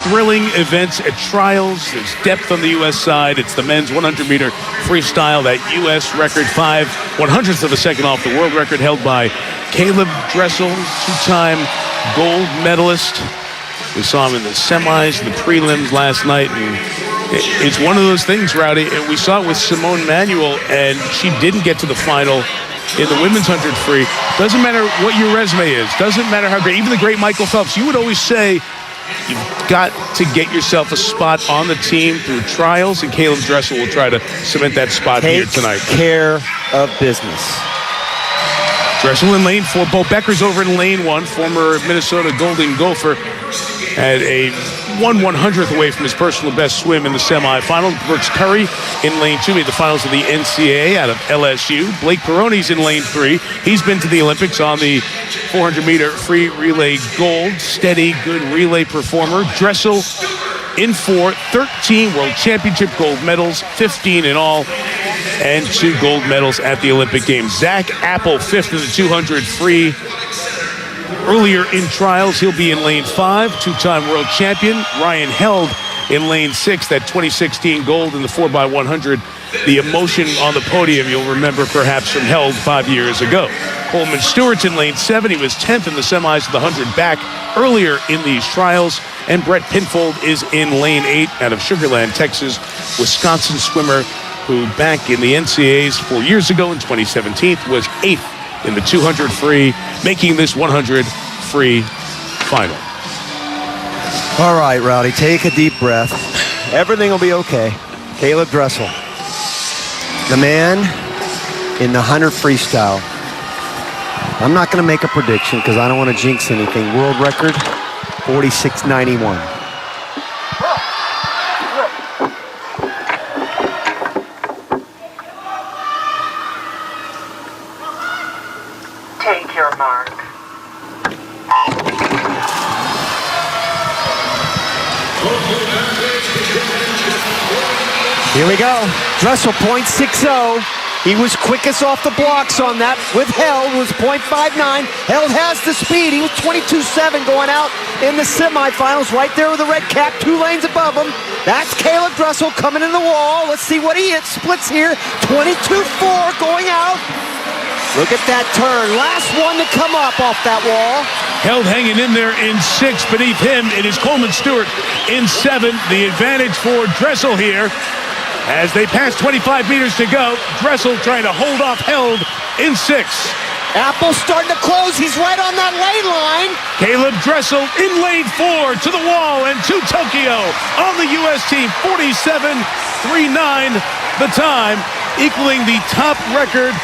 thrilling events at trials. There's depth on the U.S. side. It's the men's 100-meter freestyle, that U.S. record, 5/100ths of a second off the world record, held by CAELEB DRESSEL, two-time gold medalist. We saw him in the semis, the prelims last night, and it's one of those things, Rowdy. We saw it with Simone Manuel, and she didn't get to the final in the women's 100 free. Doesn't matter what your resume is. Doesn't matter how great. Even the great Michael Phelps, you would always say you've got to get yourself a spot on the team through trials, and CAELEB DRESSEL will try to cement that spot here tonight. Take care of business. Dressel in lane 4. Bo Becker's over in lane 1. Former Minnesota Golden Gopher had a 1/100th away from his personal best swim in the semifinals. Brooks Curry in lane 2 made the finals of the NCAA out of LSU. Blake Pieroni's in lane 3. He's been to the Olympics on the 400-meter free relay gold. Steady, good relay performer. Dressel in 4, 13 World Championship gold medals, 15 in all, and 2 gold medals at the Olympic Games. Zach Apple, 5th in the 200 free. Earlier in trials, he'll be in lane 5, two-time world champion. Ryan Held in lane 6, that 2016 gold in the 4x100. The emotion on the podium you'll remember perhaps from Held 5 years ago. Coleman Stewart's in lane 7. He was 10th in the semis of the 100 back earlier in these trials. And Brett Pinfold is in lane 8 out of Sugar Land, Texas. Wisconsin swimmer who back in the NCAAs 4 years ago in 2017 was 8th in the 200 free, making this 100 free final. All right, Rowdy, take a deep breath. Everything will be okay. CAELEB DRESSEL, the man in the 100 freestyle. I'm not going to make a prediction because I don't want to jinx anything. World record, 46.91. Take your mark. Here we go. Dressel, 0.60. He was quickest off the blocks on that. With Held was 0.59. Held has the speed. He was 22.7 going out in the semifinals. Right there with the red cap, 2 lanes above him. That's CAELEB DRESSEL coming in the wall. Let's see what he hits. Splits here. 22.4 going out. Look at that turn. Last one to come up off that wall. Held hanging in there in 6. Beneath him, it is Coleman Stewart in 7. The advantage for Dressel here as they pass 25 meters to go. Dressel trying to hold off Held in 6. Apple's starting to close. He's right on that lane line. CAELEB DRESSEL in lane 4 to the wall and to Tokyo on the U.S. team. 47.39 the time, equaling the top record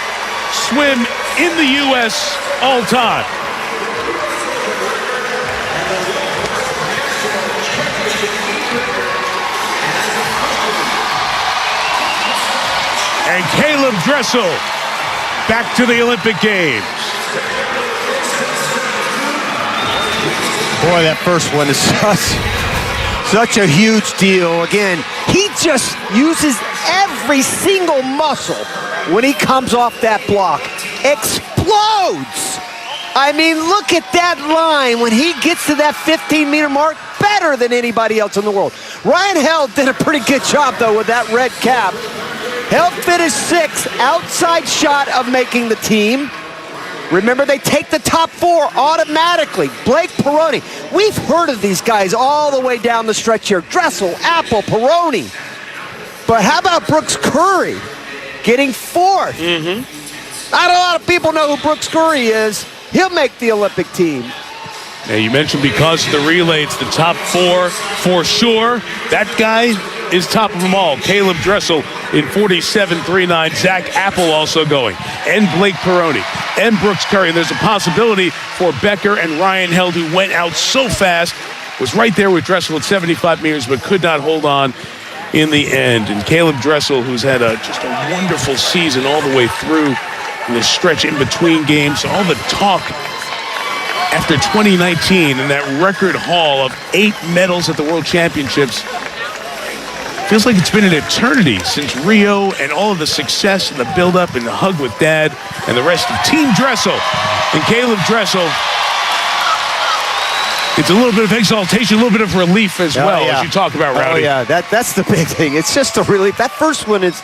swim in the U.S. all time. And CAELEB DRESSEL back to the Olympic Games. Boy, that first one is such a huge deal. Again, he just uses every single muscle when he comes off that block. Explodes! I mean, look at that line when he gets to that 15-meter mark, better than anybody else in the world. Ryan Held did a pretty good job, though, with that red cap. Held finished 6th, outside shot of making the team. Remember, they take the top 4 automatically. Blake Pieroni. We've heard of these guys all the way down the stretch here. Dressel, Apple, Pieroni. But how about Brooks Curry getting 4th? Not a lot of people know who Brooks Curry is. He'll make the Olympic team. Now, you mentioned because of the relay, it's the top 4 for sure. That guy is top of them all. CAELEB DRESSEL in 47.39. Zach Apple also going. And Blake Pieroni. And Brooks Curry. And there's a possibility for Becker and Ryan Held, who went out so fast, was right there with Dressel at 75 meters, but could not hold on in the end. And CAELEB DRESSEL, who's had just a wonderful season all the way through in the stretch in between games. All the talk after 2019 and that record haul of 8 medals at the World Championships. Feels like it's been an eternity since Rio, and all of the success and the build-up and the hug with Dad and the rest of Team Dressel. And CAELEB DRESSEL It's a little bit of exaltation, a little bit of relief as well, yeah. as you talk about, Rowdy. Oh, yeah, that's the big thing. It's just a relief. That first one is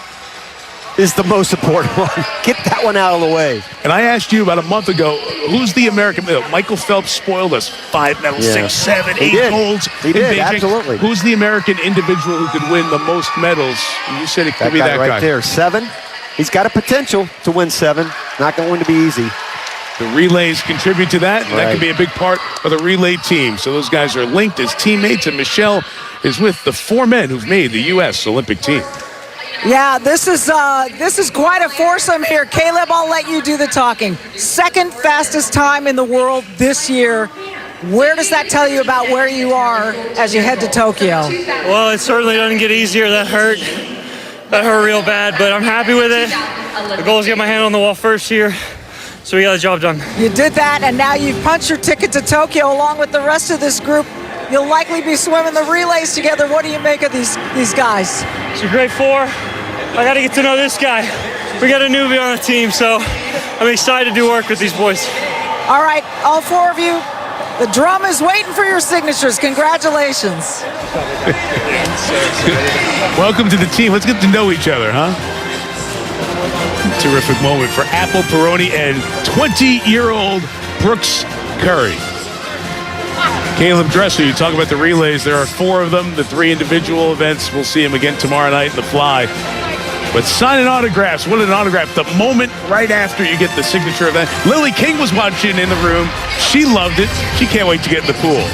the most important one. Get that one out of the way. And I asked you about a month ago, who's the American? Michael Phelps spoiled us. 5 medals, 6, 7, 8 golds. He did, absolutely. Who's the American individual who could win the most medals? And you said it could be that guy. Right there, 7. He's got a potential to win 7. Not going to be easy. The relays contribute to that. And that could be a big part of the relay team. So those guys are linked as teammates, and Michelle is with the 4 men who've made the U.S. Olympic team. Yeah, this is quite a foursome here. Caleb, I'll let you do the talking. Second fastest time in the world this year. Where does that tell you about where you are as you head to Tokyo? Well, it certainly doesn't get easier. That hurt real bad, but I'm happy with it. The goal is to get my hand on the wall first here, so we got the job done. You did that, and now you've punched your ticket to Tokyo along with the rest of this group. You'll likely be swimming the relays together. What do you make of these guys? It's a great 4. I got to get to know this guy. We got a newbie on the team, so I'm excited to work with these boys. All right, all 4 of you, the drum is waiting for your signatures. Congratulations. Welcome to the team. Let's get to know each other, huh? Terrific moment for Apple Pieroni and 20-year-old Brooks Curry. CAELEB DRESSEL, you talk about the relays. There are 4 of them, the 3 individual events. We'll see him again tomorrow night in the fly. But signing autographs, what an autograph. The moment right after you get the signature of that. Lily King was watching in the room. She loved it. She can't wait to get in the pool.